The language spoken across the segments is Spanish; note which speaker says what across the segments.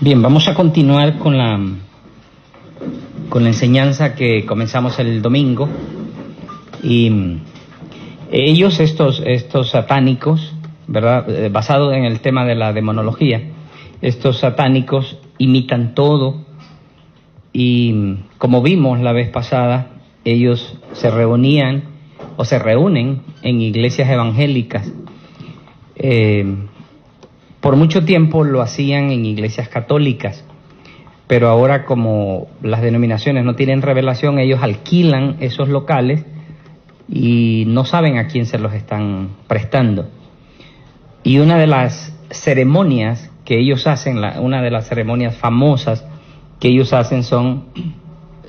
Speaker 1: Bien, vamos a continuar con la enseñanza que comenzamos el domingo. Y ellos, estos satánicos, ¿verdad? Basados en el tema de la demonología, estos satánicos imitan todo. Y como vimos la vez pasada, ellos se reunían o se reúnen en iglesias evangélicas. Por mucho tiempo lo hacían en iglesias católicas, pero ahora, como las denominaciones no tienen revelación, ellos alquilan esos locales y no saben a quién se los están prestando. Y una de las ceremonias que ellos hacen, una de las ceremonias famosas que ellos hacen son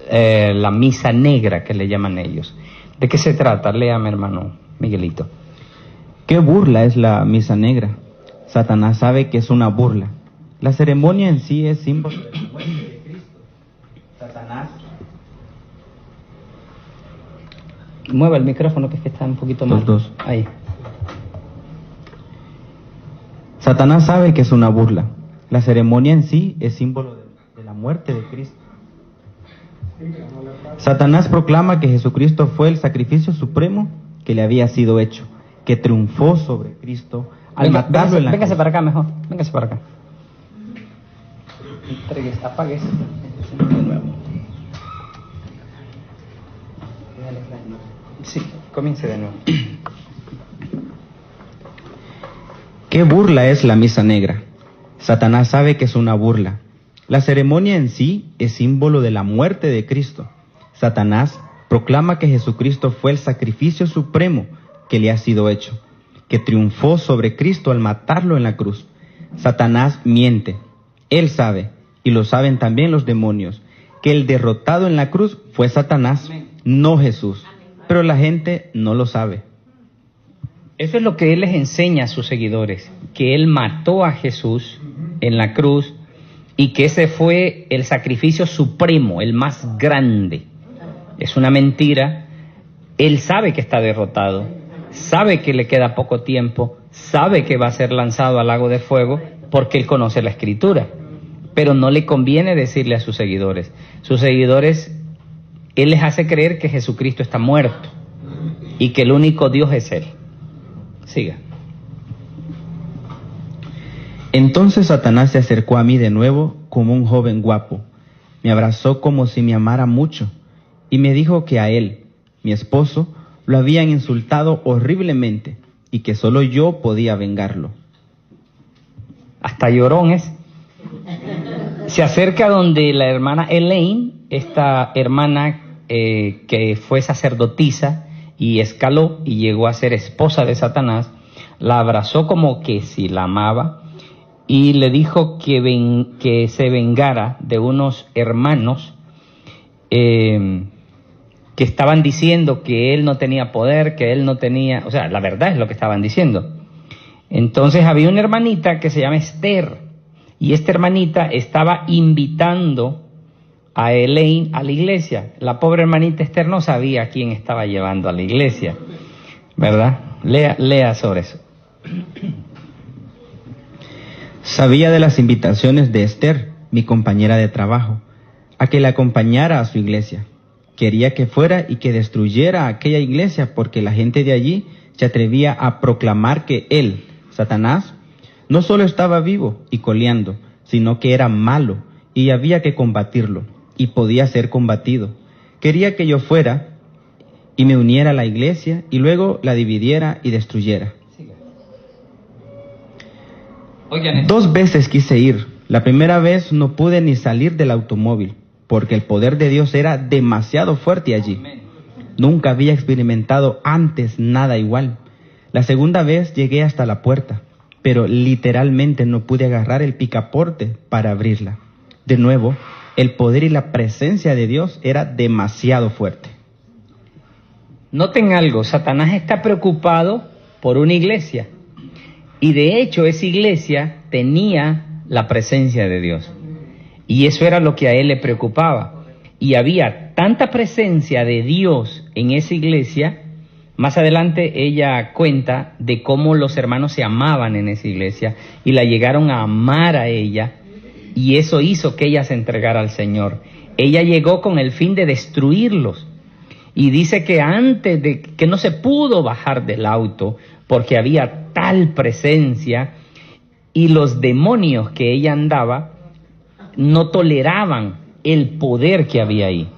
Speaker 1: la misa negra, que le llaman ellos. ¿De qué se trata? Léame, hermano Miguelito.
Speaker 2: ¿Qué burla es la misa negra? Satanás sabe que es una burla. La ceremonia en sí es símbolo de la muerte de Cristo. Satanás...
Speaker 1: Mueva el micrófono, que es que está un poquito mal.
Speaker 2: Los dos.
Speaker 1: Ahí.
Speaker 2: Satanás sabe que es una burla. La ceremonia en sí es símbolo de la muerte de Cristo. Satanás proclama que Jesucristo fue el sacrificio supremo que le había sido hecho, que triunfó sobre Cristo al matarlo en la cruz.
Speaker 1: Véngase para acá mejor, véngase para acá. Apague de nuevo. Sí, comience de nuevo.
Speaker 2: ¿Qué burla es la misa negra? Satanás sabe que es una burla. La ceremonia en sí es símbolo de la muerte de Cristo. Satanás proclama que Jesucristo fue el sacrificio supremo que le ha sido hecho, que triunfó sobre Cristo al matarlo en la cruz. Satanás miente. Él sabe, y lo saben también los demonios, que el derrotado en la cruz fue Satanás, no Jesús. Pero la gente no lo sabe.
Speaker 1: Eso es lo que él les enseña a sus seguidores, que él mató a Jesús en la cruz y que ese fue el sacrificio supremo, el más grande. Es una mentira. Él sabe que está derrotado, sabe que le queda poco tiempo, sabe que va a ser lanzado al lago de fuego porque él conoce la Escritura, pero no le conviene decirle a sus seguidores. Sus seguidores, él les hace creer que Jesucristo está muerto y que el único Dios es él. Siga.
Speaker 2: Entonces Satanás se acercó a mí de nuevo como un joven guapo. Me abrazó como si me amara mucho y me dijo que a él, mi esposo, lo habían insultado horriblemente y que solo yo podía vengarlo.
Speaker 1: Hasta llorón es. Se acerca donde la hermana Elaine, esta hermana que fue sacerdotisa y escaló y llegó a ser esposa de Satanás, la abrazó como que si la amaba y le dijo que se vengara de unos hermanos que estaban diciendo que él no tenía poder, que él no tenía, o sea, la verdad es lo que estaban diciendo. Entonces había una hermanita que se llama Esther, y esta hermanita estaba invitando a Elaine a la iglesia. La pobre hermanita Esther no sabía a quién estaba llevando a la iglesia, ¿verdad? Lea sobre eso.
Speaker 2: Sabía de las invitaciones de Esther, mi compañera de trabajo, a que la acompañara a su iglesia. Quería que fuera y que destruyera aquella iglesia porque la gente de allí se atrevía a proclamar que él, Satanás, no solo estaba vivo y coleando, sino que era malo y había que combatirlo y podía ser combatido. Quería que yo fuera y me uniera a la iglesia y luego la dividiera y destruyera.
Speaker 1: Oigan,
Speaker 2: 2 veces quise ir. La primera vez no pude ni salir del automóvil porque el poder de Dios era demasiado fuerte allí. Nunca había experimentado antes nada igual. La segunda vez llegué hasta la puerta, pero literalmente no pude agarrar el picaporte para abrirla. De nuevo, el poder y la presencia de Dios era demasiado fuerte.
Speaker 1: Noten algo, Satanás está preocupado por una iglesia. Y de hecho esa iglesia tenía la presencia de Dios. Y eso era lo que a él le preocupaba. Y había tanta presencia de Dios en esa iglesia Más adelante ella cuenta de cómo los hermanos se amaban en esa iglesia y la llegaron a amar a ella, y eso hizo que ella se entregara al Señor. Ella llegó con el fin de destruirlos, y dice que antes de que no se pudo bajar del auto porque había tal presencia, y los demonios que ella andaba no toleraban el poder que había ahí.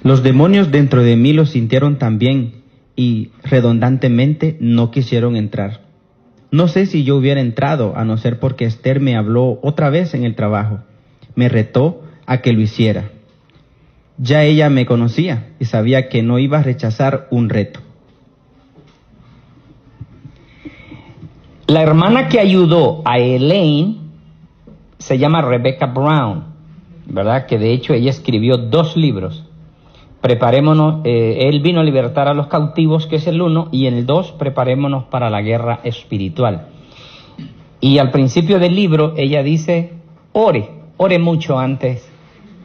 Speaker 2: Los demonios dentro de mí lo sintieron también y redundantemente no quisieron entrar. No sé si yo hubiera entrado, a no ser porque Esther me habló otra vez en el trabajo. Me retó a que lo hiciera. Ya ella me conocía y sabía que no iba a rechazar un reto.
Speaker 1: La hermana que ayudó a Elaine se llama Rebecca Brown, ¿verdad? Que de hecho ella escribió 2 libros. Preparémonos, él vino a libertar a los cautivos, que es el 1, y en el 2, preparémonos para la guerra espiritual. Y al principio del libro ella dice, ore mucho antes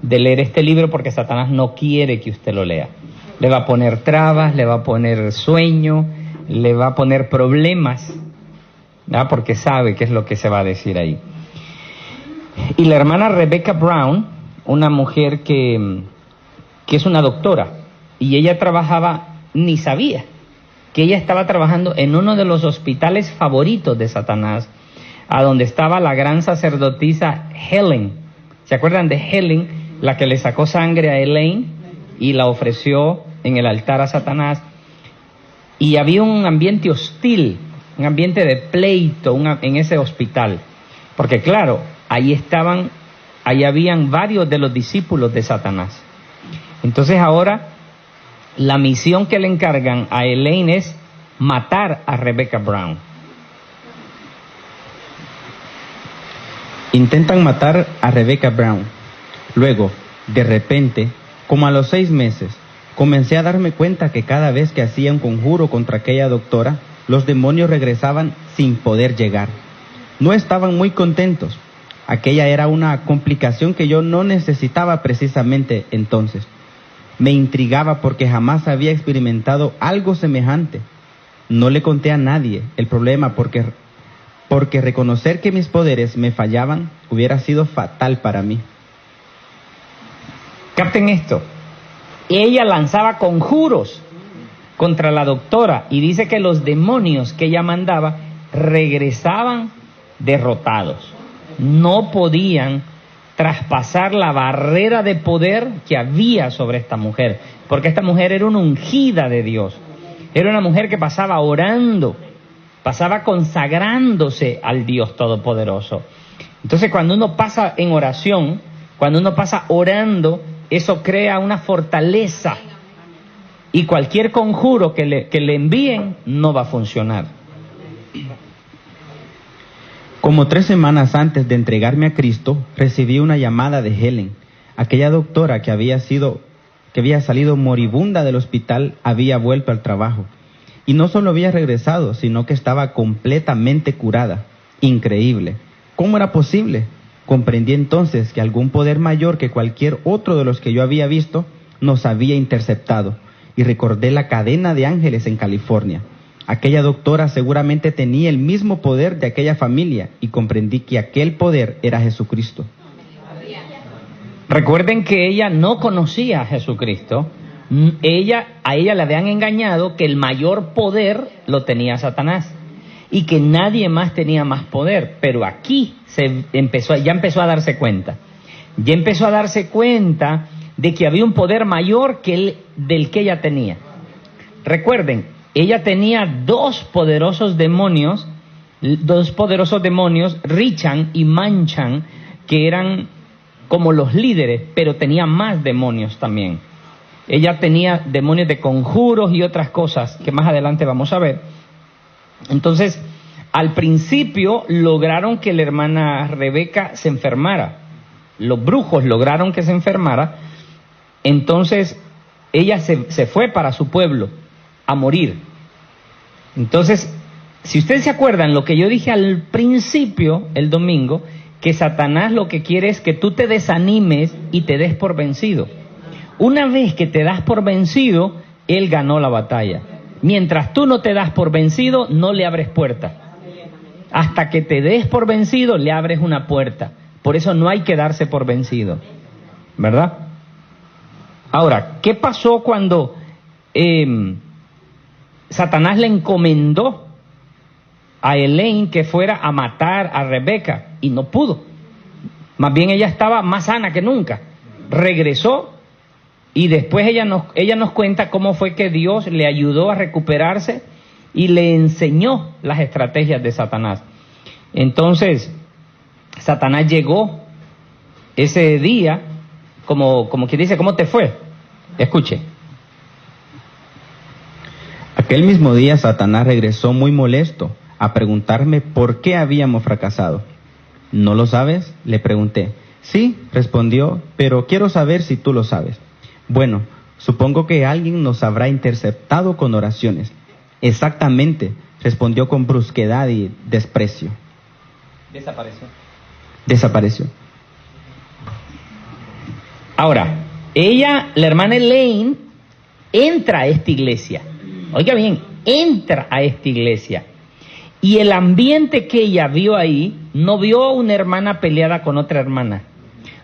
Speaker 1: de leer este libro, porque Satanás no quiere que usted lo lea. Le va a poner trabas, le va a poner sueño, le va a poner problemas, ¿verdad? Porque sabe qué es lo que se va a decir ahí. Y la hermana Rebecca Brown, una mujer que es una doctora, y ella trabajaba, ni sabía que ella estaba trabajando en uno de los hospitales favoritos de Satanás, a donde estaba la gran sacerdotisa Helen. ¿Se acuerdan de Helen, la que le sacó sangre a Elaine y la ofreció en el altar a Satanás? Y había un ambiente hostil, un ambiente de pleito en ese hospital, porque claro, ahí habían varios de los discípulos de Satanás. Entonces ahora la misión que le encargan a Elaine es matar a Rebecca Brown.
Speaker 2: Intentan matar a Rebecca Brown. Luego, de repente, como a los 6 meses, comencé a darme cuenta que cada vez que hacía un conjuro contra aquella doctora, los demonios regresaban sin poder llegar. No estaban muy contentos. Aquella era una complicación que yo no necesitaba precisamente entonces. Me intrigaba porque jamás había experimentado algo semejante. No le conté a nadie el problema porque reconocer que mis poderes me fallaban hubiera sido fatal para mí.
Speaker 1: Capten esto. Ella lanzaba conjuros contra la doctora y dice que los demonios que ella mandaba regresaban derrotados. No podían traspasar la barrera de poder que había sobre esta mujer, porque esta mujer era una ungida de Dios, era una mujer que pasaba orando, pasaba consagrándose al Dios Todopoderoso. Entonces cuando uno pasa en oración, cuando uno pasa orando, eso crea una fortaleza, y cualquier conjuro que le envíen no va a funcionar.
Speaker 2: Como 3 semanas antes de entregarme a Cristo, recibí una llamada de Helen. Aquella doctora que había salido moribunda del hospital había vuelto al trabajo. Y no solo había regresado, sino que estaba completamente curada. Increíble. ¿Cómo era posible? Comprendí entonces que algún poder mayor que cualquier otro de los que yo había visto nos había interceptado. Y recordé la cadena de ángeles en California. Aquella doctora seguramente tenía el mismo poder de aquella familia y comprendí que aquel poder era Jesucristo.
Speaker 1: Recuerden que ella no conocía a Jesucristo. A ella le habían engañado que el mayor poder lo tenía Satanás y que nadie más tenía más poder. Pero aquí ya empezó a darse cuenta. Ya empezó a darse cuenta de que había un poder mayor del que ella tenía. Recuerden, ella tenía 2 poderosos demonios, Richan y Manchan, que eran como los líderes, pero tenía más demonios también. Ella tenía demonios de conjuros y otras cosas que más adelante vamos a ver. Entonces, al principio lograron que la hermana Rebeca se enfermara. Los brujos lograron que se enfermara. Entonces, ella se fue para su pueblo a morir. Entonces, si ustedes se acuerdan lo que yo dije al principio, el domingo, que Satanás lo que quiere es que tú te desanimes y te des por vencido. Una vez que te das por vencido, él ganó la batalla. Mientras tú no te das por vencido, no le abres puerta. Hasta que te des por vencido, le abres una puerta. Por eso no hay que darse por vencido, ¿verdad? Ahora, ¿qué pasó cuando Satanás le encomendó a Elaine que fuera a matar a Rebeca? Y no pudo. Más bien ella estaba más sana que nunca. Regresó y después ella nos cuenta cómo fue que Dios le ayudó a recuperarse y le enseñó las estrategias de Satanás. Entonces, Satanás llegó ese día, como quien dice, ¿cómo te fue? Escuche.
Speaker 2: Aquel mismo día Satanás regresó muy molesto a preguntarme por qué habíamos fracasado. ¿No lo sabes?, le pregunté. Sí, respondió, pero quiero saber si tú lo sabes. Bueno, supongo que alguien nos habrá interceptado con oraciones. Exactamente, respondió con brusquedad y desprecio. Desapareció.
Speaker 1: Ahora, ella, la hermana Elaine, entra a esta iglesia. Oiga bien, entra a esta iglesia. Y el ambiente que ella vio ahí, no vio una hermana peleada con otra hermana.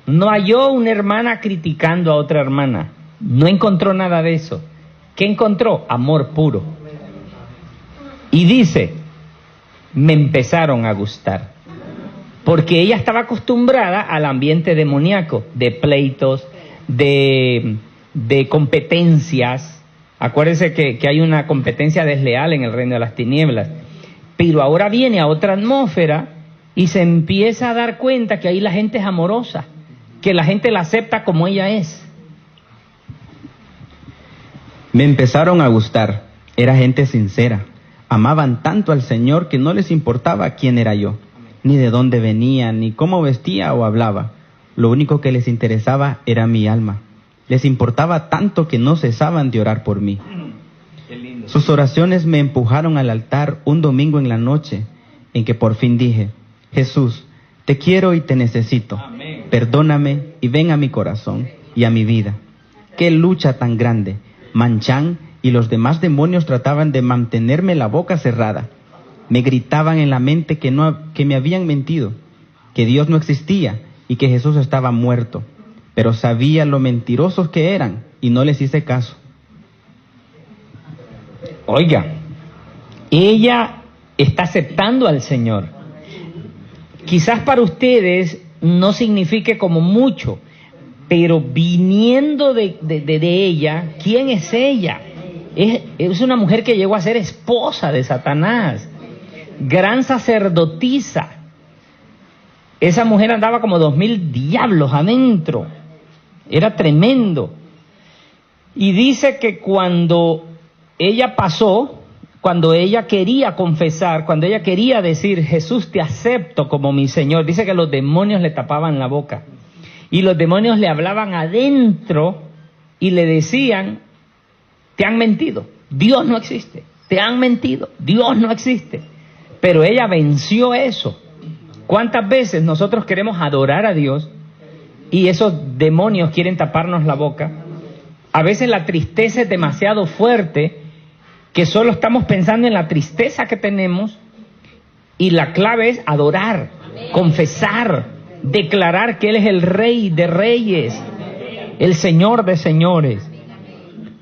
Speaker 1: No halló una hermana criticando a otra hermana. No encontró nada de eso. ¿Qué encontró? Amor puro. Y dice, me empezaron a gustar. Porque ella estaba acostumbrada al ambiente demoníaco, de pleitos, de competencias. Acuérdense que hay una competencia desleal en el reino de las tinieblas. Pero ahora viene a otra atmósfera y se empieza a dar cuenta que ahí la gente es amorosa, que la gente la acepta como ella es.
Speaker 2: Me empezaron a gustar. Era gente sincera. Amaban tanto al Señor que no les importaba quién era yo, ni de dónde venía, ni cómo vestía o hablaba. Lo único que les interesaba era mi alma. Les importaba tanto que no cesaban de orar por mí. Sus oraciones me empujaron al altar un domingo en la noche, en que por fin dije, Jesús, te quiero y te necesito. Amén. Perdóname y ven a mi corazón y a mi vida. Qué lucha tan grande. Manchán y los demás demonios trataban de mantenerme la boca cerrada. Me gritaban en la mente que me habían mentido, que Dios no existía y que Jesús estaba muerto. Pero sabía lo mentirosos que eran y no les hice caso.
Speaker 1: Oiga, ella está aceptando al Señor. Quizás para ustedes no signifique como mucho, pero viniendo de ella, ¿quién es ella? Es una mujer que llegó a ser esposa de Satanás, gran sacerdotisa. Esa mujer andaba como 2000 diablos adentro, era tremendo. Y dice que cuando ella pasó, cuando ella quería confesar, cuando ella quería decir, Jesús, te acepto como mi Señor, dice que los demonios le tapaban la boca. Y los demonios le hablaban adentro y le decían, te han mentido, Dios no existe, te han mentido, Dios no existe. Pero ella venció eso. ¿Cuántas veces nosotros queremos adorar a Dios y esos demonios quieren taparnos la boca? A veces la tristeza es demasiado fuerte que solo estamos pensando en la tristeza que tenemos y la clave es adorar, confesar, declarar que Él es el Rey de Reyes, el Señor de Señores.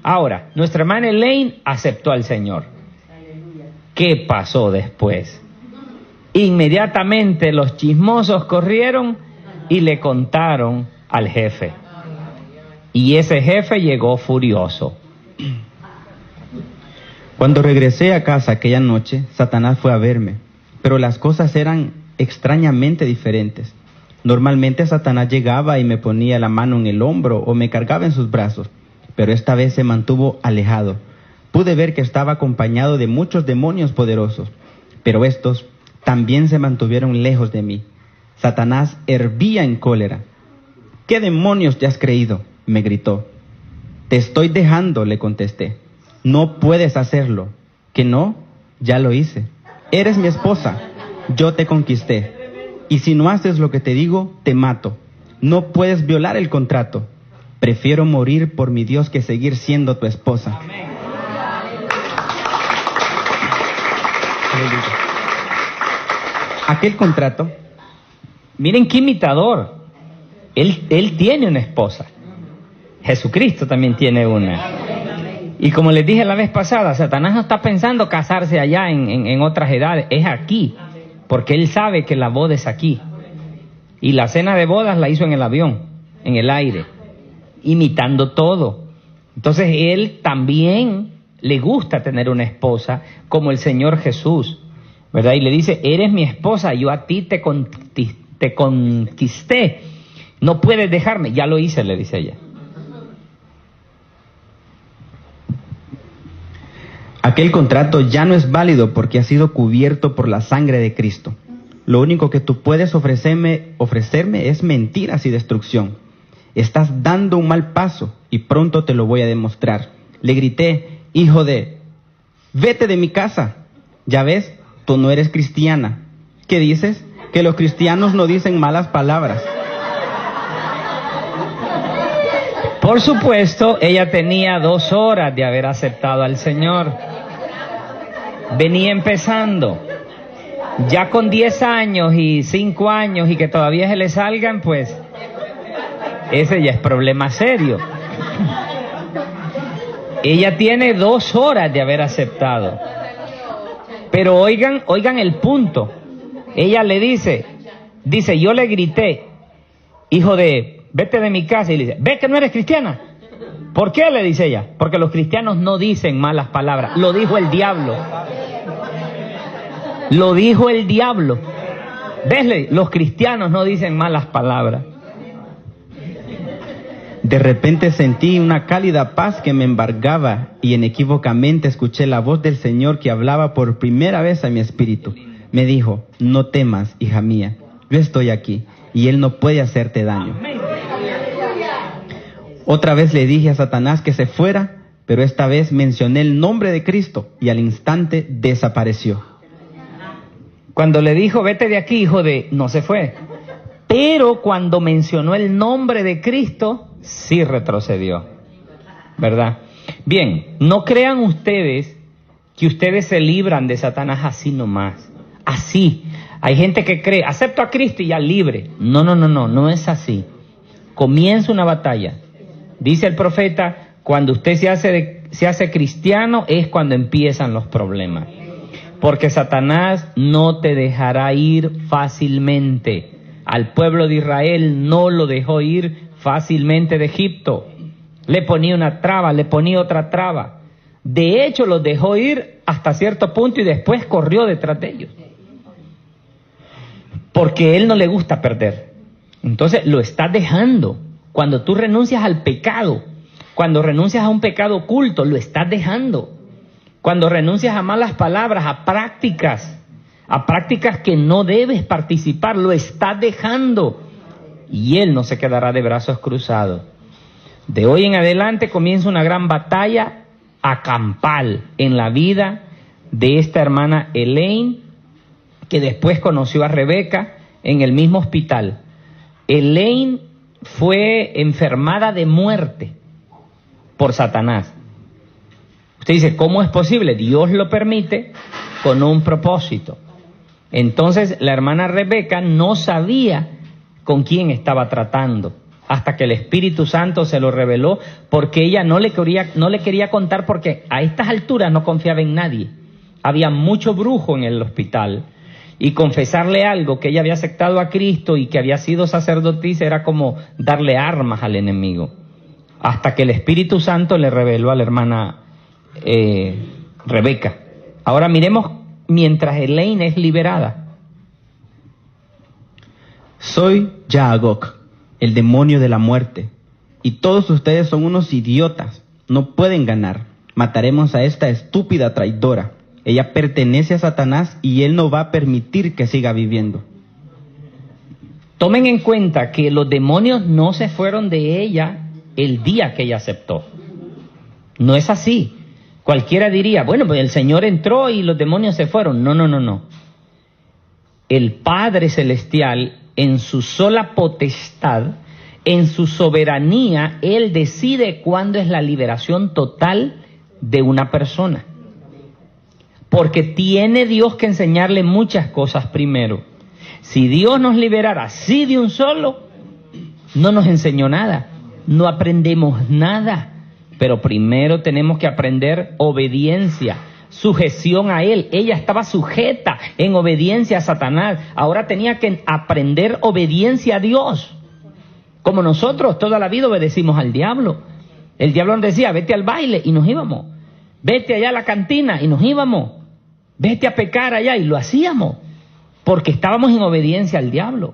Speaker 1: Ahora, nuestra hermana Elaine aceptó al Señor. ¿Qué pasó después? Inmediatamente los chismosos corrieron y le contaron al jefe. Y ese jefe llegó furioso.
Speaker 2: Cuando regresé a casa aquella noche, Satanás fue a verme, pero las cosas eran extrañamente diferentes. Normalmente Satanás llegaba y me ponía la mano en el hombro o me cargaba en sus brazos, pero esta vez se mantuvo alejado. Pude ver que estaba acompañado de muchos demonios poderosos, pero estos también se mantuvieron lejos de mí. Satanás hervía en cólera. ¿Qué demonios te has creído?, me gritó. Te estoy dejando, le contesté. No puedes hacerlo. ¿Que no? Ya lo hice. Eres mi esposa. Yo te conquisté. Y si no haces lo que te digo, te mato. No puedes violar el contrato. Prefiero morir por mi Dios que seguir siendo tu esposa.
Speaker 1: Amén.
Speaker 2: Aquel contrato,
Speaker 1: Miren qué imitador. Él tiene una esposa. Jesucristo también tiene una. Y como les dije la vez pasada, Satanás no está pensando casarse allá en otras edades, es aquí, porque él sabe que la boda es aquí. Y la cena de bodas la hizo en el avión, en el aire, imitando todo. Entonces él también le gusta tener una esposa como el Señor Jesús, ¿verdad? Y le dice, eres mi esposa, yo a ti te conquisté, no puedes dejarme. Ya lo hice, le dice ella.
Speaker 2: aquel contrato ya no es válido porque ha sido cubierto por la sangre de Cristo. Lo único que tú puedes ofrecerme es mentiras y destrucción. Estás dando un mal paso y pronto te lo voy a demostrar. Le grité, hijo de, vete de mi casa. Ya ves, tú no eres cristiana. ¿Qué dices? Que los cristianos no dicen malas palabras.
Speaker 1: Por supuesto, ella tenía 2 horas de haber aceptado al Señor. Venía empezando. Ya con 10 años y 5 años y que todavía se le salgan, pues, ese ya es problema serio. Ella tiene 2 horas de haber aceptado. Pero oigan el punto. Ella le dice, yo le grité, hijo de, vete de mi casa. Y le dice, ¿ves que no eres cristiana? ¿Por qué? Le dice ella. Porque los cristianos no dicen malas palabras. Lo dijo el diablo. Lo dijo el diablo. ¿Ves? Los cristianos no dicen malas palabras.
Speaker 2: De repente sentí una cálida paz que me embargaba y inequívocamente escuché la voz del Señor que hablaba por primera vez a mi espíritu. Me dijo, no temas, hija mía, yo estoy aquí y Él no puede hacerte daño. Otra vez le dije a Satanás que se fuera, pero esta vez mencioné el nombre de Cristo y al instante desapareció.
Speaker 1: Cuando le dijo, vete de aquí, hijo de, no se fue. Pero cuando mencionó el nombre de Cristo, sí retrocedió. ¿Verdad? Bien, no crean ustedes que ustedes se libran de Satanás así nomás. Así. Hay gente que cree, acepto a Cristo y ya libre. No es así. Comienza una batalla. Dice el profeta, cuando usted se hace cristiano es cuando empiezan los problemas. Porque Satanás no te dejará ir fácilmente. Al pueblo de Israel no lo dejó ir fácilmente de Egipto. Le ponía una traba, le ponía otra traba. De hecho, los dejó ir hasta cierto punto y después corrió detrás de ellos. Porque a él no le gusta perder. Entonces lo estás dejando. Cuando tú renuncias al pecado, cuando renuncias a un pecado oculto, lo estás dejando. Cuando renuncias a malas palabras, a prácticas que no debes participar, lo estás dejando. Y él no se quedará de brazos cruzados. De hoy en adelante comienza una gran batalla acampal en la vida de esta hermana Elaine, que después conoció a Rebeca en el mismo hospital. Elaine fue enfermada de muerte por Satanás. Usted dice, ¿cómo es posible? Dios lo permite con un propósito. Entonces la hermana Rebeca no sabía con quién estaba tratando, hasta que el Espíritu Santo se lo reveló, porque ella no le quería contar, porque a estas alturas no confiaba en nadie. Había mucho brujo en el hospital, y confesarle algo, que ella había aceptado a Cristo y que había sido sacerdotisa, era como darle armas al enemigo. Hasta que el Espíritu Santo le reveló a la hermana Rebeca. Ahora miremos mientras Elaine es liberada.
Speaker 2: Soy Yaagok, el demonio de la muerte, y todos ustedes son unos idiotas, no pueden ganar. Mataremos a esta estúpida traidora. Ella pertenece a Satanás y él no va a permitir que siga viviendo.
Speaker 1: Tomen en cuenta que los demonios no se fueron de ella el día que ella aceptó. No es así. Cualquiera diría, bueno, pues el Señor entró y los demonios se fueron. No. El Padre Celestial, en su sola potestad, En su soberanía, Él decide cuándo es la liberación total de una persona. Porque tiene Dios que enseñarle muchas cosas primero. Si Dios nos liberara así de un solo, no nos enseñó nada, no aprendemos nada. Pero primero tenemos que aprender obediencia, sujeción a Él. Ella estaba sujeta en obediencia a Satanás. Ahora tenía que aprender obediencia a Dios. Como nosotros toda la vida obedecimos al diablo. El diablo nos decía, vete al baile, y nos íbamos. Vete allá a la cantina, y nos íbamos. Vete a pecar allá, y lo hacíamos. Porque estábamos en obediencia al diablo.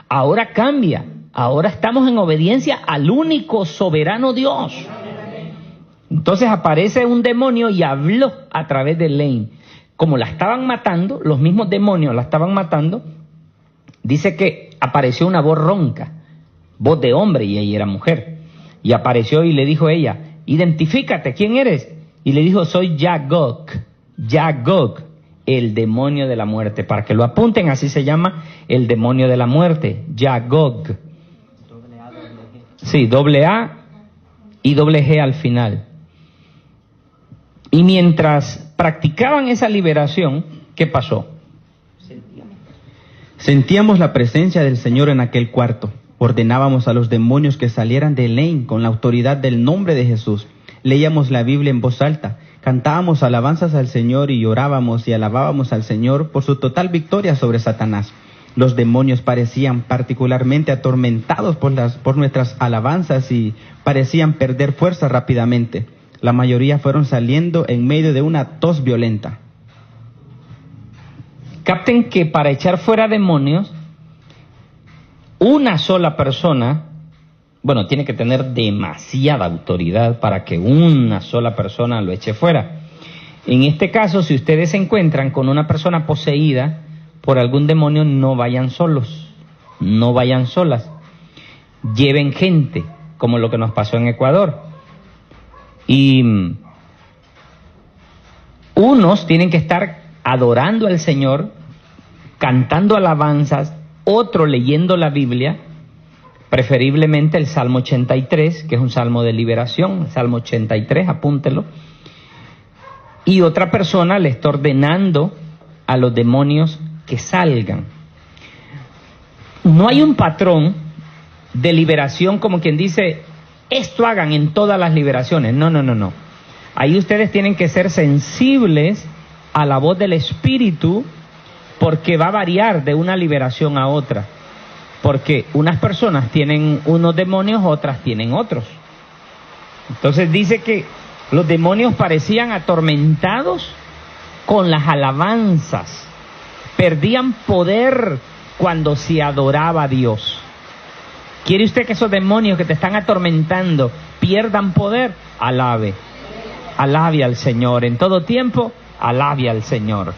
Speaker 1: Ahora cambia. Ahora estamos en obediencia al único soberano Dios. Entonces aparece un demonio y habló a través de Elaine. Como la estaban matando, los mismos demonios la estaban matando, dice que apareció una voz ronca, voz de hombre, y ella era mujer. Y apareció y le dijo ella, identifícate, ¿quién eres? Y le dijo, soy Yagog, Yagog, el demonio de la muerte. Para que lo apunten, así se llama el demonio de la muerte, Yagog. Sí, doble A y doble G al final. Y mientras practicaban esa liberación, ¿qué pasó?
Speaker 2: Sentíamos la presencia del Señor en aquel cuarto. Ordenábamos a los demonios que salieran de Elaine con la autoridad del nombre de Jesús. Leíamos la Biblia en voz alta. Cantábamos alabanzas al Señor y orábamos y alabábamos al Señor por su total victoria sobre Satanás. Los demonios parecían particularmente atormentados por nuestras alabanzas y parecían perder fuerza rápidamente. La mayoría fueron saliendo en medio de una tos violenta.
Speaker 1: Capten que para echar fuera demonios, una sola persona, bueno, tiene que tener demasiada autoridad para que una sola persona lo eche fuera. En este caso, si ustedes se encuentran con una persona poseída por algún demonio, no vayan solos, no vayan solas. Lleven gente, como lo que nos pasó en Ecuador. Y unos tienen que estar adorando al Señor, cantando alabanzas, otro leyendo la Biblia, preferiblemente el Salmo 83, que es un salmo de liberación, el Salmo 83, apúntelo. Y otra persona le está ordenando a los demonios que salgan. No hay un patrón de liberación como quien dice, esto hagan en todas las liberaciones. No. Ahí ustedes tienen que ser sensibles a la voz del Espíritu, porque va a variar de una liberación a otra. Porque unas personas tienen unos demonios, otras tienen otros. Entonces dice que los demonios parecían atormentados con las alabanzas. Perdían poder cuando se adoraba a Dios. ¿Quiere usted que esos demonios que te están atormentando pierdan poder? Alabe. Alabe al Señor. En todo tiempo, alabe al Señor.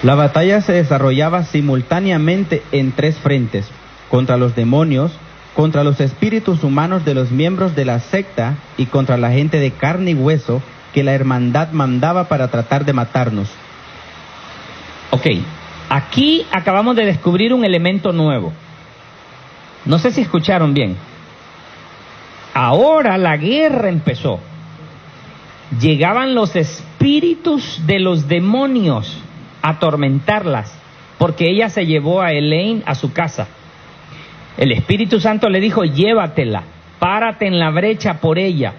Speaker 2: La batalla se desarrollaba simultáneamente en tres frentes: contra los demonios, contra los espíritus humanos de los miembros de la secta y contra la gente de carne y hueso que la hermandad mandaba para tratar de matarnos.
Speaker 1: Ok, aquí acabamos de descubrir un elemento nuevo. No sé si escucharon bien. Ahora la guerra empezó. Llegaban los espíritus de los demonios a atormentarlas, porque ella se llevó a Elaine a su casa. El Espíritu Santo le dijo, llévatela, párate en la brecha por ella.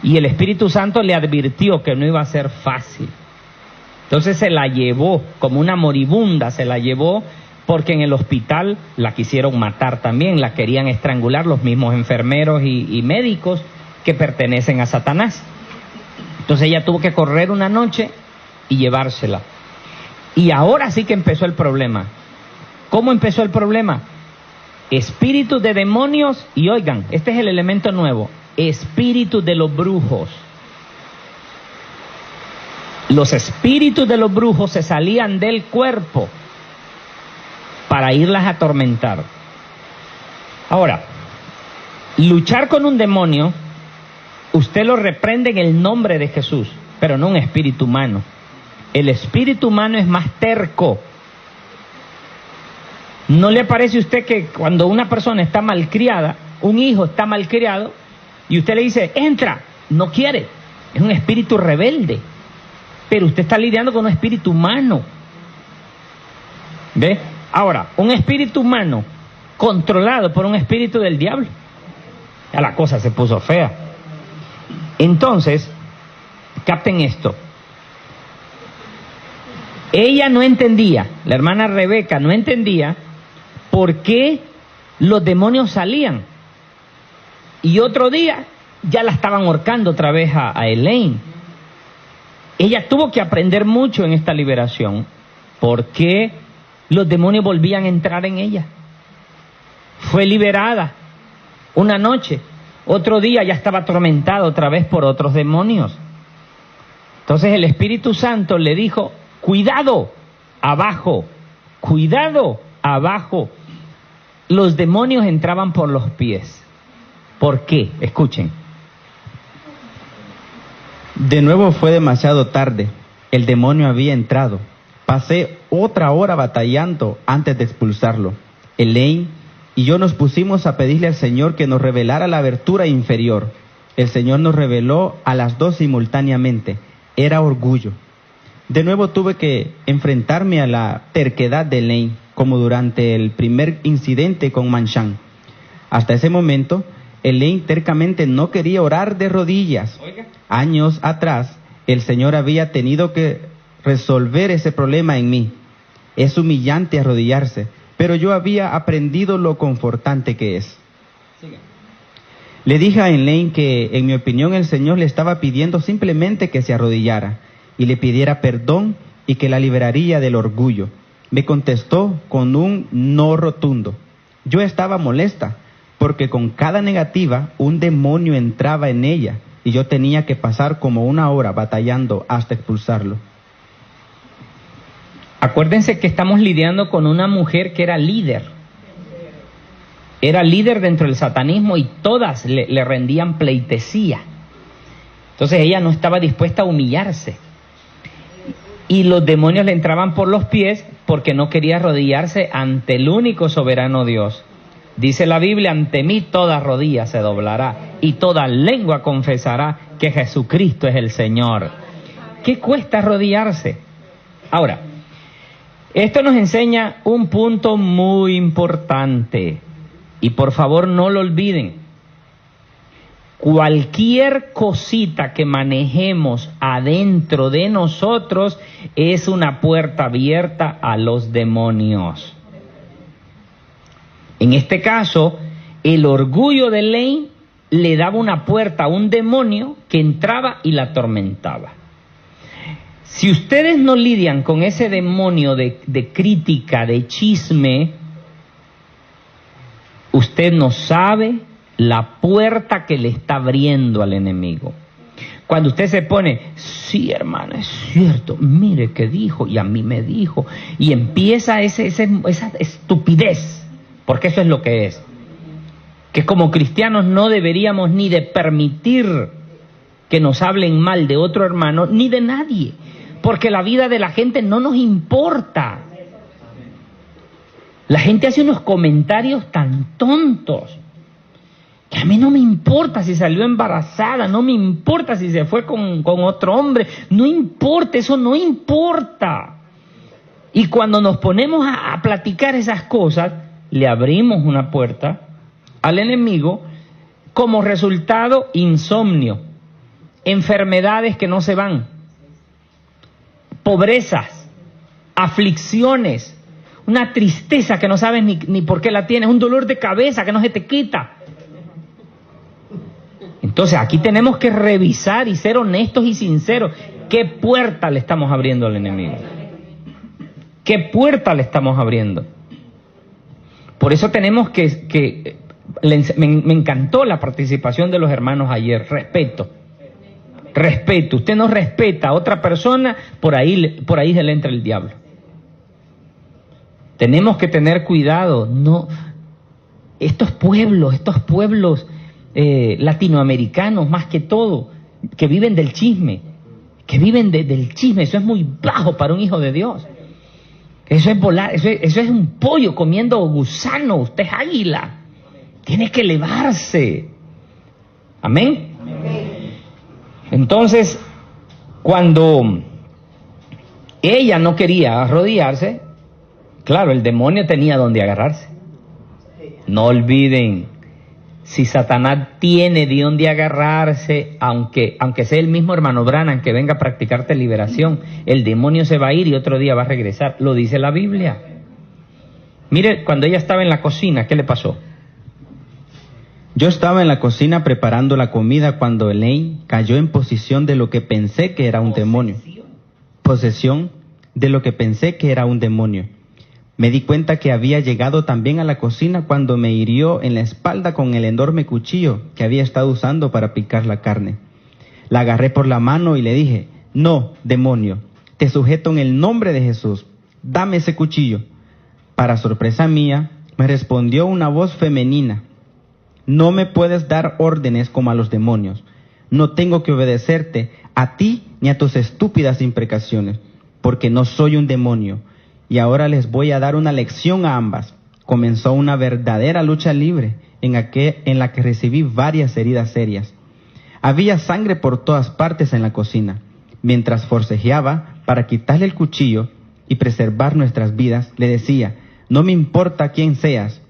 Speaker 1: Y el Espíritu Santo le advirtió que no iba a ser fácil. Entonces se la llevó como una moribunda, se la llevó porque en el hospital la quisieron matar también, la querían estrangular los mismos enfermeros y médicos que pertenecen a Satanás. Entonces ella tuvo que correr una noche y llevársela. Y ahora sí que empezó el problema. ¿Cómo empezó el problema? Espíritus de demonios, y oigan, este es el elemento nuevo, espíritus de los brujos. Los espíritus de los brujos se salían del cuerpo para irlas a atormentar. Ahora, luchar con un demonio, usted lo reprende en el nombre de Jesús, pero no un espíritu humano. El espíritu humano es más terco. ¿No le parece a usted que cuando una persona está malcriada, un hijo está malcriado, y usted le dice, entra, no quiere? Es un espíritu rebelde. Pero usted está lidiando con un espíritu humano. ¿Ve? Ahora, un espíritu humano controlado por un espíritu del diablo. Ya la cosa se puso fea. Entonces, capten esto. Ella no entendía, la hermana Rebeca no entendía por qué los demonios salían. Y otro día ya la estaban ahorcando otra vez a Elaine. Ella tuvo que aprender mucho en esta liberación, porque los demonios volvían a entrar en ella. Fue liberada una noche, otro día ya estaba atormentada otra vez por otros demonios. Entonces el Espíritu Santo le dijo, cuidado, abajo, cuidado, abajo. Los demonios entraban por los pies. ¿Por qué? Escuchen.
Speaker 2: De nuevo fue demasiado tarde. El demonio había entrado. Pasé otra hora batallando antes de expulsarlo. Elaine y yo nos pusimos a pedirle al Señor que nos revelara la abertura inferior. El Señor nos reveló a las dos simultáneamente. Era orgullo. De nuevo tuve que enfrentarme a la terquedad de Elaine, como durante el primer incidente con Manchan. Hasta ese momento, Elaine tercamente no quería orar de rodillas. Años atrás, el Señor había tenido que resolver ese problema en mí. Es humillante arrodillarse, pero yo había aprendido lo confortante que es. Le dije a Elaine que, en mi opinión, el Señor le estaba pidiendo simplemente que se arrodillara y le pidiera perdón y que la liberaría del orgullo. Me contestó con un no rotundo. Yo estaba molesta, porque con cada negativa un demonio entraba en ella y yo tenía que pasar como una hora batallando hasta expulsarlo.
Speaker 1: Acuérdense que estamos lidiando con una mujer que era líder. Era líder dentro del satanismo y todas le rendían pleitesía. Entonces ella no estaba dispuesta a humillarse. Y los demonios le entraban por los pies porque no quería arrodillarse ante el único soberano Dios. Dice la Biblia, ante mí toda rodilla se doblará y toda lengua confesará que Jesucristo es el Señor. ¿Qué cuesta arrodillarse? Ahora, esto nos enseña un punto muy importante y por favor no lo olviden. Cualquier cosita que manejemos adentro de nosotros es una puerta abierta a los demonios. En este caso, el orgullo de Elaine le daba una puerta a un demonio que entraba y la atormentaba. Si ustedes no lidian con ese demonio de crítica, de chisme, usted no sabe la puerta que le está abriendo al enemigo. Cuando usted se pone, sí hermano, es cierto, mire qué dijo, y a mí me dijo, y empieza esa estupidez, porque eso es lo que es. Que como cristianos no deberíamos ni de permitir que nos hablen mal de otro hermano, ni de nadie, porque la vida de la gente no nos importa. La gente hace unos comentarios tan tontos, que a mí no me importa si salió embarazada, no me importa si se fue con otro hombre, no importa, eso no importa. Y cuando nos ponemos a platicar esas cosas, le abrimos una puerta al enemigo, como resultado insomnio, enfermedades que no se van, pobrezas, aflicciones, una tristeza que no sabes ni por qué la tienes, un dolor de cabeza que no se te quita. Entonces aquí tenemos que revisar y ser honestos y sinceros. ¿Qué puerta le estamos abriendo al enemigo? ¿Qué puerta le estamos abriendo? Por eso tenemos que me encantó la participación de los hermanos ayer. Respeto. Usted no respeta a otra persona, por ahí se le entra el diablo. Tenemos que tener cuidado. No, estos pueblos latinoamericanos más que todo, que viven del chisme, del chisme, eso es muy bajo para un hijo de Dios. Eso es volar, eso es un pollo comiendo gusano. Usted es águila. Tiene que elevarse. Amén. Entonces, cuando ella no quería arrodillarse, claro, el demonio tenía donde agarrarse. No olviden, si Satanás tiene de dónde agarrarse, aunque sea el mismo hermano Branham que venga a practicarte liberación, el demonio se va a ir y otro día va a regresar. Lo dice la Biblia. Mire, cuando ella estaba en la cocina, ¿qué le pasó?
Speaker 2: Yo estaba en la cocina preparando la comida cuando Elaine cayó en posesión de lo que pensé que era un demonio. Posesión de lo que pensé que era un demonio. Me di cuenta que había llegado también a la cocina cuando me hirió en la espalda con el enorme cuchillo que había estado usando para picar la carne. La agarré por la mano y le dije: no, demonio, te sujeto en el nombre de Jesús, dame ese cuchillo. Para sorpresa mía, me respondió una voz femenina: no me puedes dar órdenes como a los demonios. No tengo que obedecerte a ti ni a tus estúpidas imprecaciones, porque no soy un demonio. Y ahora les voy a dar una lección a ambas. Comenzó una verdadera lucha libre en la que recibí varias heridas serias. Había sangre por todas partes en la cocina. Mientras forcejeaba para quitarle el cuchillo y preservar nuestras vidas, le decía: no me importa quién seas,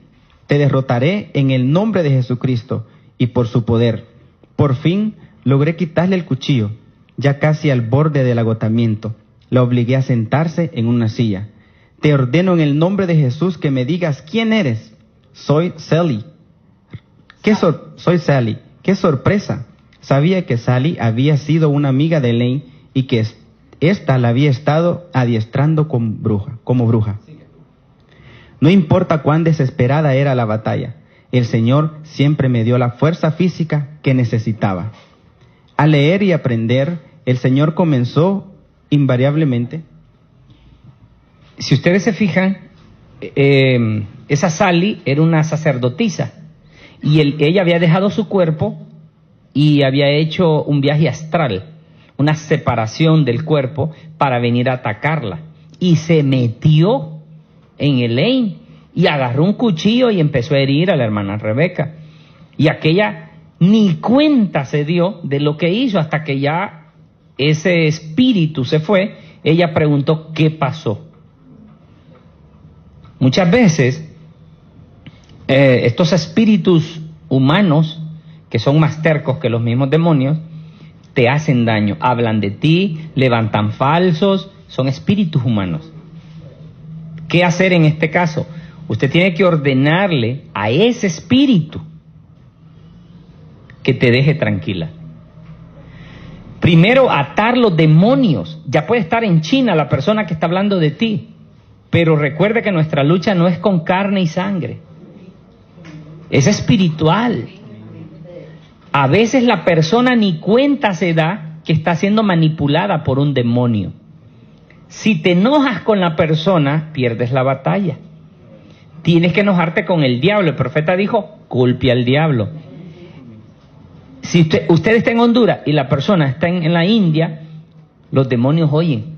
Speaker 2: te derrotaré en el nombre de Jesucristo y por su poder. Por fin logré quitarle el cuchillo, ya casi al borde del agotamiento. La obligué a sentarse en una silla. Te ordeno en el nombre de Jesús que me digas quién eres. Soy Sally. Soy Sally. ¡Qué sorpresa! Sabía que Sally había sido una amiga de Elaine y que ésta la había estado adiestrando como bruja. No importa cuán desesperada era la batalla, el Señor siempre me dio la fuerza física que necesitaba. Al leer y aprender, el Señor comenzó invariablemente.
Speaker 1: Si ustedes se fijan, esa Sally era una sacerdotisa y ella había dejado su cuerpo y había hecho un viaje astral, una separación del cuerpo para venir a atacarla, y se metió en Elaine y agarró un cuchillo y empezó a herir a la hermana Rebeca, y aquella ni cuenta se dio de lo que hizo hasta que ya ese espíritu se fue. Ella preguntó qué pasó. Muchas veces estos espíritus humanos, que son más tercos que los mismos demonios, te hacen daño, hablan de ti, levantan falsos, son espíritus humanos. ¿Qué hacer en este caso? Usted tiene que ordenarle a ese espíritu que te deje tranquila. Primero, atar los demonios. Ya puede estar en China la persona que está hablando de ti, pero recuerde que nuestra lucha no es con carne y sangre, es espiritual. A veces la persona ni cuenta se da que está siendo manipulada por un demonio. Si te enojas con la persona, pierdes la batalla. Tienes que enojarte con el diablo. El profeta dijo: culpe al diablo. Si usted está en Honduras y la persona está en la India, los demonios oyen.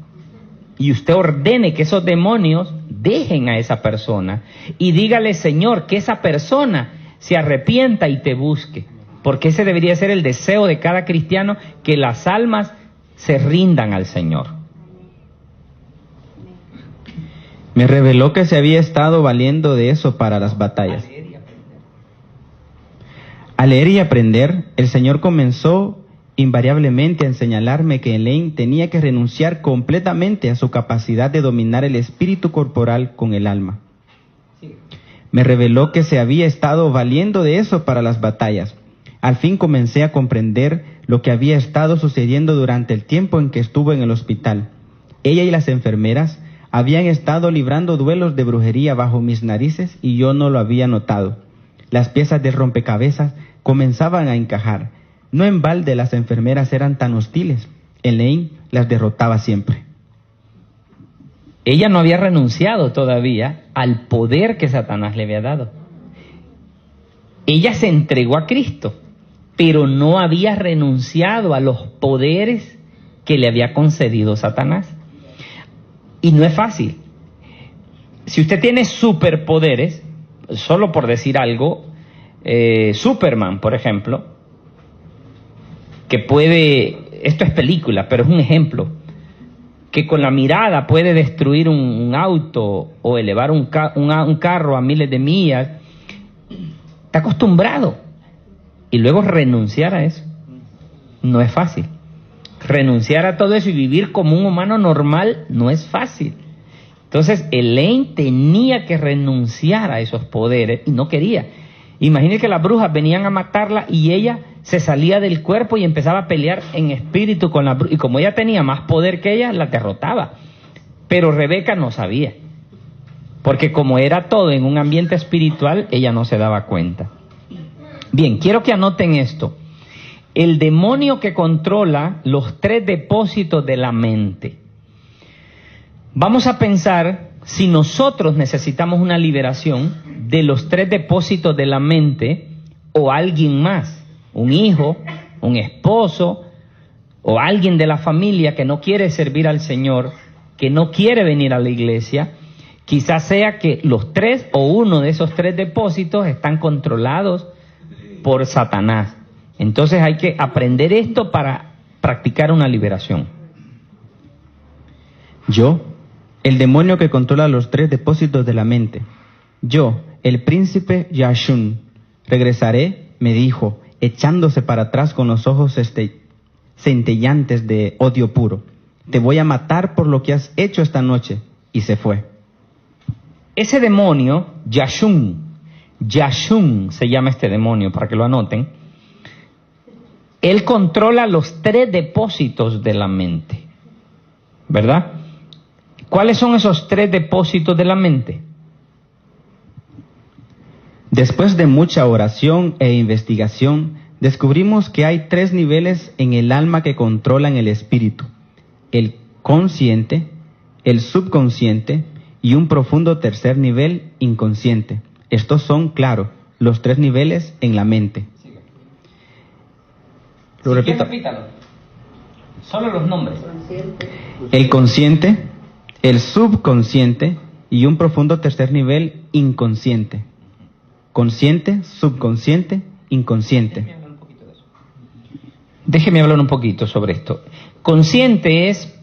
Speaker 1: Y usted ordene que esos demonios dejen a esa persona y dígale: Señor, que esa persona se arrepienta y te busque. Porque ese debería ser el deseo de cada cristiano, que las almas se rindan al Señor.
Speaker 2: Me reveló que se había estado valiendo de eso para las batallas. Al leer y aprender, el Señor comenzó invariablemente a señalarme que Elaine tenía que renunciar completamente a su capacidad de dominar el espíritu corporal con el alma. Me reveló que se había estado valiendo de eso para las batallas. Al fin comencé a comprender lo que había estado sucediendo durante el tiempo en que estuvo en el hospital. Ella y las enfermeras habían estado librando duelos de brujería bajo mis narices y yo no lo había notado. Las piezas del rompecabezas comenzaban a encajar. No en balde las enfermeras eran tan hostiles. Elaine las derrotaba siempre.
Speaker 1: Ella no había renunciado todavía al poder que Satanás le había dado. Ella se entregó a Cristo, pero no había renunciado a los poderes que le había concedido Satanás. Y no es fácil, si usted tiene superpoderes, solo por decir algo, Superman, por ejemplo, que puede, esto es película, pero es un ejemplo, que con la mirada puede destruir un auto o elevar un carro a miles de millas, está acostumbrado. Y luego renunciar a eso no es fácil. Renunciar a todo eso y vivir como un humano normal no es fácil. Entonces Elaine tenía que renunciar a esos poderes y no quería. Imagínense que las brujas venían a matarla y ella se salía del cuerpo y empezaba a pelear en espíritu con las brujas. Y como ella tenía más poder que ella, la derrotaba. Pero Rebeca no sabía. Porque como era todo en un ambiente espiritual, ella no se daba cuenta. Bien, quiero que anoten esto. El demonio que controla los 3 depósitos de la mente. Vamos a pensar si nosotros necesitamos una liberación de los 3 depósitos de la mente o alguien más, un hijo, un esposo o alguien de la familia que no quiere servir al Señor, que no quiere venir a la iglesia. Quizás sea que los 3 o uno de esos 3 depósitos están controlados por Satanás. Entonces hay que aprender esto para practicar una liberación.
Speaker 2: Yo, el demonio que controla los 3 depósitos de la mente. Yo, el príncipe Yashun, regresaré, me dijo, echándose para atrás con los ojos centellantes de odio puro. Te voy a matar por lo que has hecho esta noche. Y se fue.
Speaker 1: Ese demonio, Yashun se llama este demonio, para que lo anoten. Él controla los 3 depósitos de la mente, ¿verdad? ¿Cuáles son esos 3 depósitos de la mente?
Speaker 2: Después de mucha oración e investigación, descubrimos que hay 3 niveles en el alma que controlan el espíritu: el consciente, el subconsciente y un profundo tercer nivel, inconsciente. Estos son, claro, los 3 niveles en la mente. Lo repito.
Speaker 1: Repítalo. Solo los nombres.
Speaker 2: El consciente, el subconsciente y un profundo tercer nivel, inconsciente. Consciente, subconsciente, inconsciente.
Speaker 1: Déjeme hablar un poquito sobre esto. Consciente es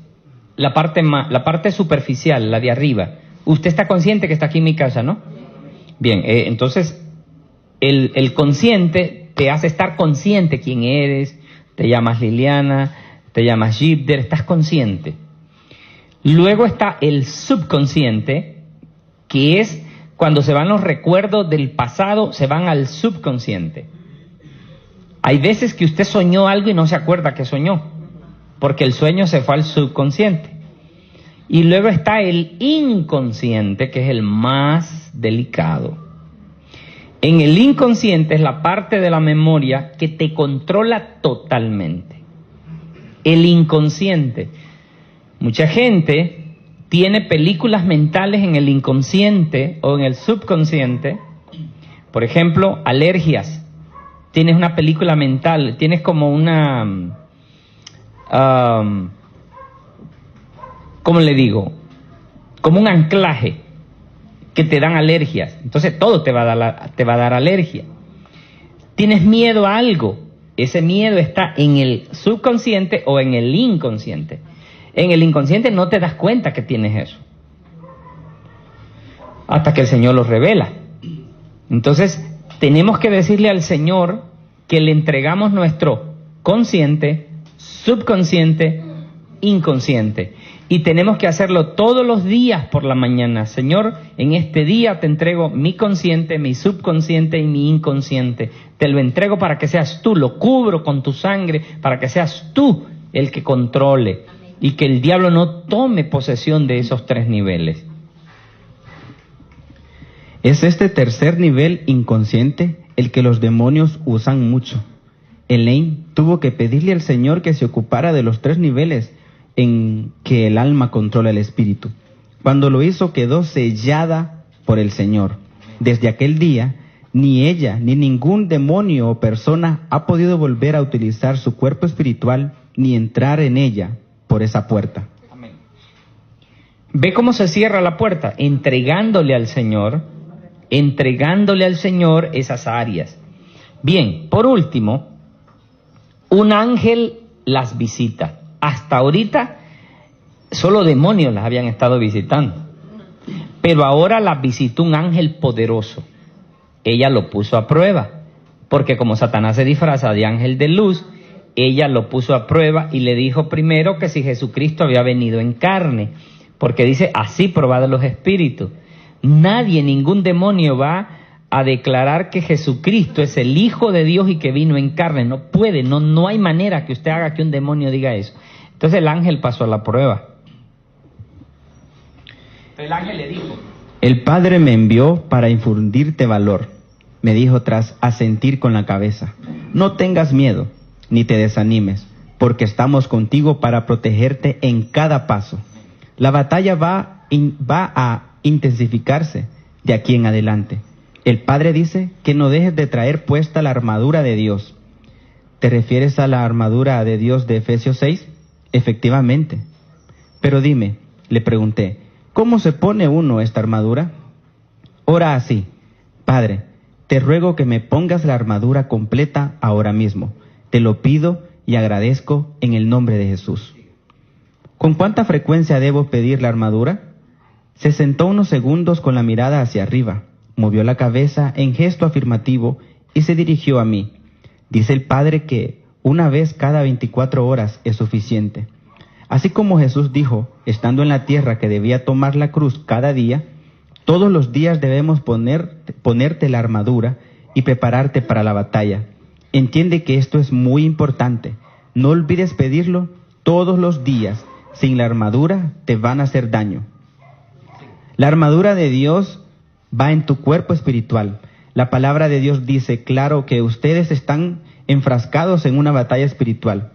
Speaker 1: la parte superficial, la de arriba. Usted está consciente que está aquí en mi casa, ¿no? Bien, entonces el consciente te hace estar consciente quién eres. Te llamas Liliana, te llamas Gibder, estás consciente. Luego está el subconsciente, que es cuando se van los recuerdos del pasado, se van al subconsciente. Hay veces que usted soñó algo y no se acuerda que soñó, porque el sueño se fue al subconsciente. Y luego está el inconsciente, que es el más delicado. En el inconsciente es la parte de la memoria que te controla totalmente. El inconsciente. Mucha gente tiene películas mentales en el inconsciente o en el subconsciente. Por ejemplo, alergias. Tienes una película mental, tienes como una... ¿cómo le digo? Como un anclaje que te dan alergias. Entonces todo te va a dar alergia. Tienes miedo a algo. Ese miedo está en el subconsciente o en el inconsciente. En el inconsciente no te das cuenta que tienes eso, hasta que el Señor lo revela. Entonces tenemos que decirle al Señor que le entregamos nuestro consciente, subconsciente, inconsciente. Y tenemos que hacerlo todos los días por la mañana. Señor, en este día te entrego mi consciente, mi subconsciente y mi inconsciente. Te lo entrego para que seas tú, lo cubro con tu sangre, para que seas tú el que controle y que el diablo no tome posesión de esos 3 niveles.
Speaker 2: Es este tercer nivel inconsciente el que los demonios usan mucho. Elaine tuvo que pedirle al Señor que se ocupara de los 3 niveles en que el alma controla el espíritu. Cuando lo hizo, quedó sellada por el Señor. Desde aquel día, ni ella ni ningún demonio o persona ha podido volver a utilizar su cuerpo espiritual ni entrar en ella por esa puerta.
Speaker 1: Amén. Ve cómo se cierra la puerta, entregándole al Señor esas áreas. Bien, por último, un ángel las visita. Hasta ahorita solo demonios las habían estado visitando, pero ahora las visitó un ángel poderoso. Ella lo puso a prueba, porque como Satanás se disfraza de ángel de luz, ella lo puso a prueba y le dijo primero que si Jesucristo había venido en carne, porque dice, así probad los espíritus. Nadie, ningún demonio va a declarar que Jesucristo es el Hijo de Dios y que vino en carne. No puede, no hay manera que usted haga que un demonio diga eso. Entonces el ángel pasó a la prueba. El ángel le dijo:
Speaker 2: el Padre me envió para infundirte valor. Me dijo tras asentir con la cabeza: no tengas miedo, ni te desanimes, porque estamos contigo para protegerte en cada paso. La batalla va a intensificarse de aquí en adelante. El Padre dice que no dejes de traer puesta la armadura de Dios. ¿Te refieres a la armadura de Dios de Efesios 6? Efectivamente. Pero dime, le pregunté, ¿cómo se pone uno esta armadura? Ora así: Padre, te ruego que me pongas la armadura completa ahora mismo. Te lo pido y agradezco en el nombre de Jesús. ¿Con cuánta frecuencia debo pedir la armadura? Se sentó unos segundos con la mirada hacia arriba, movió la cabeza en gesto afirmativo y se dirigió a mí. Dice el Padre que una vez cada 24 horas es suficiente. Así como Jesús dijo, estando en la tierra, que debía tomar la cruz cada día, todos los días debemos ponerte la armadura y prepararte para la batalla. Entiende que esto es muy importante. No olvides pedirlo todos los días. Sin la armadura te van a hacer daño. La armadura de Dios va en tu cuerpo espiritual. La palabra de Dios dice claro que ustedes están enfrascados en una batalla espiritual,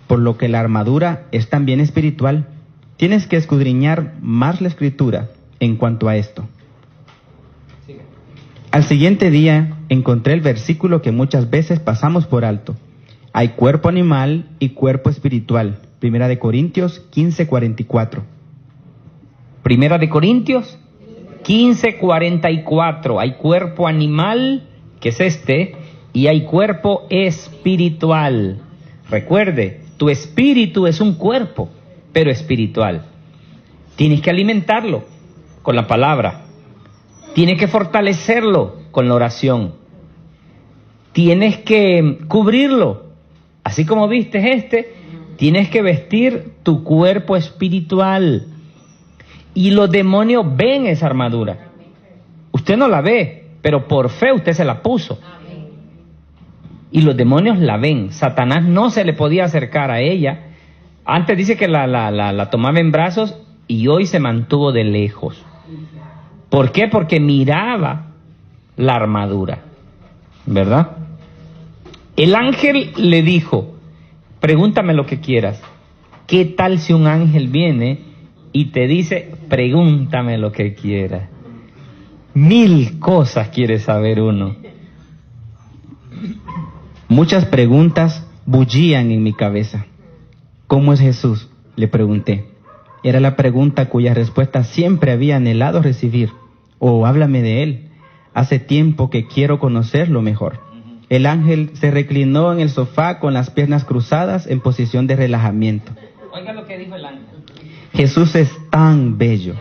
Speaker 2: por lo que la armadura es también espiritual. Tienes que escudriñar más la Escritura en cuanto a esto. Al siguiente día encontré el versículo que muchas veces pasamos por alto. Hay cuerpo animal y cuerpo espiritual. Primera de Corintios 15:44.
Speaker 1: Primera de Corintios 15:44. Hay cuerpo animal, que es este, y hay cuerpo espiritual. Recuerde, tu espíritu es un cuerpo, pero espiritual. Tienes que alimentarlo con la palabra. Tienes que fortalecerlo con la oración. Tienes que cubrirlo. Así como vistes tienes que vestir tu cuerpo espiritual. Y los demonios ven esa armadura. Usted no la ve, pero por fe usted se la puso. Y los demonios la ven. Satanás no se le podía acercar a ella. Antes dice que la tomaba en brazos y hoy se mantuvo de lejos. ¿Por qué? Porque miraba la armadura, ¿verdad? El ángel le dijo: pregúntame lo que quieras. ¿Qué tal si un ángel viene y te dice: pregúntame lo que quieras? 1000 cosas quiere saber uno.
Speaker 2: Muchas preguntas bullían en mi cabeza. ¿Cómo es Jesús?, le pregunté. Era la pregunta cuya respuesta siempre había anhelado recibir. Oh, háblame de él. Hace tiempo que quiero conocerlo mejor. El ángel se reclinó en el sofá con las piernas cruzadas en posición de relajamiento.
Speaker 1: Oiga lo que dijo el ángel.
Speaker 2: Jesús es tan bello.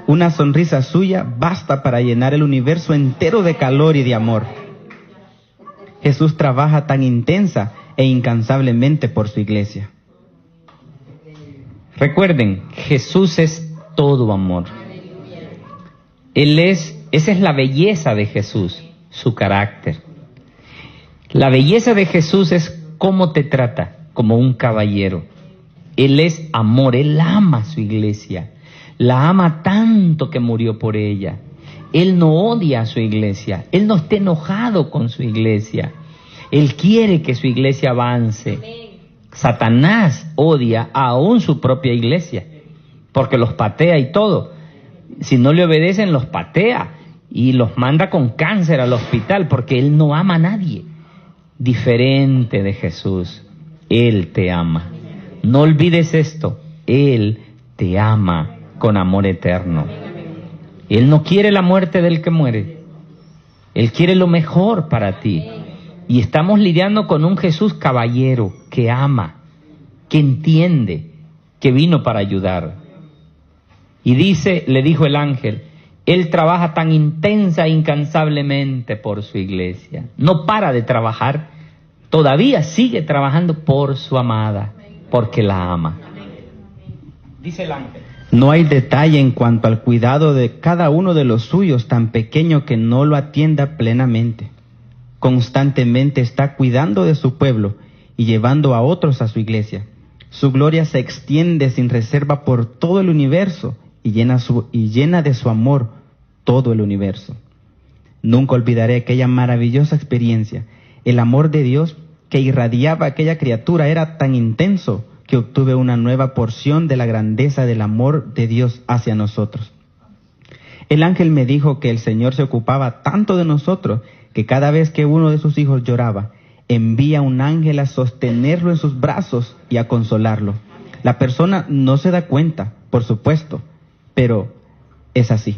Speaker 2: Una sonrisa suya basta para llenar el universo entero de calor y de amor. Jesús trabaja tan intensa e incansablemente por su iglesia.
Speaker 1: Recuerden, Jesús es todo amor. Esa es la belleza de Jesús, su carácter. La belleza de Jesús es cómo te trata, como un caballero. Él es amor, Él ama a su iglesia. La ama tanto que murió por ella. Él no odia a su iglesia. Él no está enojado con su iglesia. Él quiere que su iglesia avance. Satanás odia aún su propia iglesia, porque los patea y todo. Si no le obedecen, los patea y los manda con cáncer al hospital, porque él no ama a nadie. Diferente de Jesús, Él te ama. No olvides esto, Él te ama. con amor eterno. Él no quiere la muerte del que muere. Él quiere lo mejor para ti. Y estamos lidiando con un Jesús caballero, que ama, que entiende, que vino para ayudar. Y dice, le dijo el ángel, Él trabaja tan intensa e incansablemente por su iglesia. No para de trabajar, todavía sigue trabajando por su amada, porque la ama. Dice el ángel.
Speaker 2: No hay detalle en cuanto al cuidado de cada uno de los suyos tan pequeño que no lo atienda plenamente. Constantemente está cuidando de su pueblo y llevando a otros a su iglesia. Su gloria se extiende sin reserva por todo el universo y llena de su amor todo el universo. Nunca olvidaré aquella maravillosa experiencia. El amor de Dios que irradiaba aquella criatura era tan intenso que obtuve una nueva porción de la grandeza del amor de Dios hacia nosotros. El ángel me dijo que el Señor se ocupaba tanto de nosotros que cada vez que uno de sus hijos lloraba, envía un ángel a sostenerlo en sus brazos y a consolarlo. La persona no se da cuenta, por supuesto, pero es así.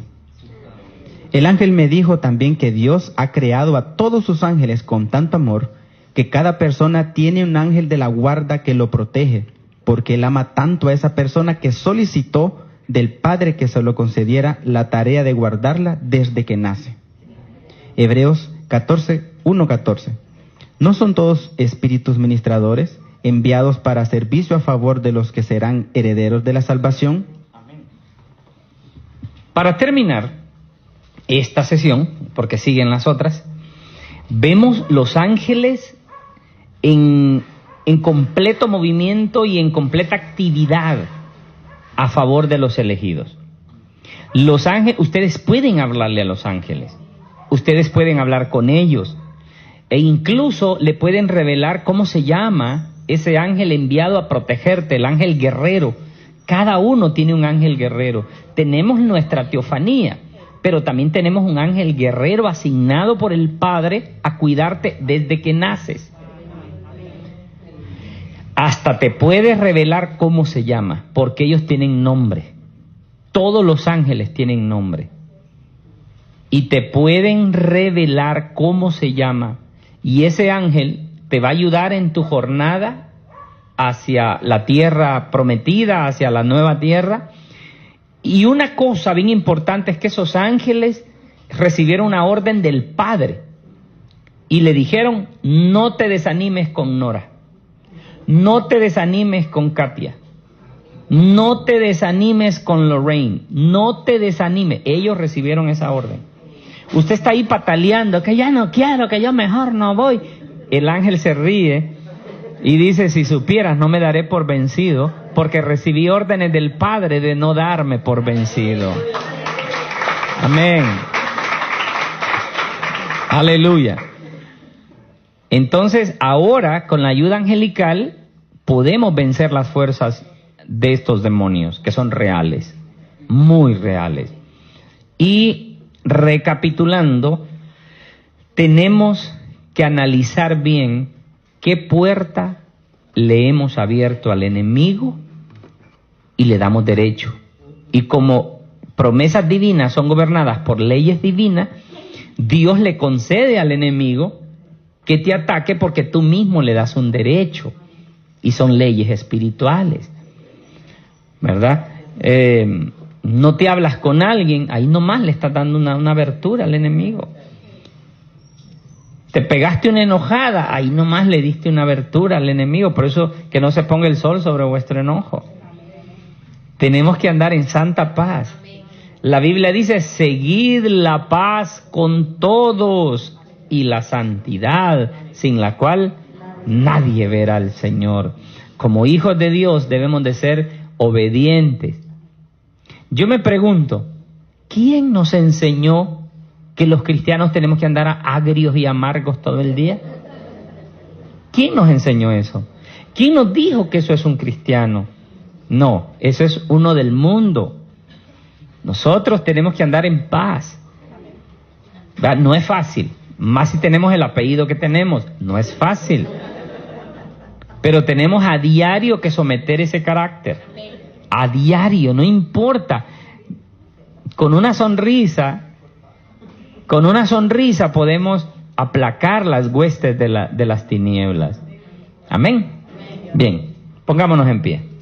Speaker 2: El ángel me dijo también que Dios ha creado a todos sus ángeles con tanto amor que cada persona tiene un ángel de la guarda que lo protege, porque Él ama tanto a esa persona que solicitó del Padre que se lo concediera la tarea de guardarla desde que nace. Hebreos 1:14. ¿No son todos espíritus ministradores enviados para servicio a favor de los que serán herederos de la salvación?
Speaker 1: Para terminar esta sesión, porque siguen las otras, vemos los ángeles en completo movimiento y en completa actividad a favor de los elegidos. Los ángeles, ustedes pueden hablarle a los ángeles, ustedes pueden hablar con ellos, e incluso le pueden revelar cómo se llama ese ángel enviado a protegerte, el ángel guerrero. Cada uno tiene un ángel guerrero. Tenemos nuestra teofanía, pero también tenemos un ángel guerrero asignado por el Padre a cuidarte desde que naces. Hasta te puede revelar cómo se llama, porque ellos tienen nombre. Todos los ángeles tienen nombre. Y te pueden revelar cómo se llama. Y ese ángel te va a ayudar en tu jornada hacia la tierra prometida, hacia la nueva tierra. Y una cosa bien importante es que esos ángeles recibieron una orden del Padre. Y le dijeron, no te desanimes con Nora. No te desanimes con Katia. No te desanimes con Lorraine. No te desanimes. Ellos recibieron esa orden. Usted está ahí pataleando, que ya no quiero, que yo mejor no voy. El ángel se ríe y dice, si supieras, no me daré por vencido, porque recibí órdenes del Padre de no darme por vencido. Amén. Aleluya. Entonces, ahora, con la ayuda angelical, podemos vencer las fuerzas de estos demonios, que son reales, muy reales. Y recapitulando, tenemos que analizar bien qué puerta le hemos abierto al enemigo y le damos derecho. Y como promesas divinas son gobernadas por leyes divinas, Dios le concede al enemigo que te ataque porque tú mismo le das un derecho. Y son leyes espirituales, ¿verdad? No te hablas con alguien, ahí nomás le estás dando una abertura al enemigo. Te pegaste una enojada, ahí nomás le diste una abertura al enemigo. Por eso que no se ponga el sol sobre vuestro enojo. Tenemos que andar en santa paz. La Biblia dice, seguid la paz con todos y la santidad, sin la cual nadie verá al Señor. Como hijos de Dios debemos de ser obedientes. Yo me pregunto, ¿quién nos enseñó que los cristianos tenemos que andar agrios y amargos todo el día? ¿Quién nos enseñó eso? ¿Quién nos dijo que eso es un cristiano? No, eso es uno del mundo. Nosotros tenemos que andar en paz. No es fácil, más si tenemos el apellido que tenemos, no es fácil. Pero tenemos a diario que someter ese carácter a diario, no importa. Con una sonrisa podemos aplacar las huestes de las tinieblas. Amén. Bien, pongámonos en pie.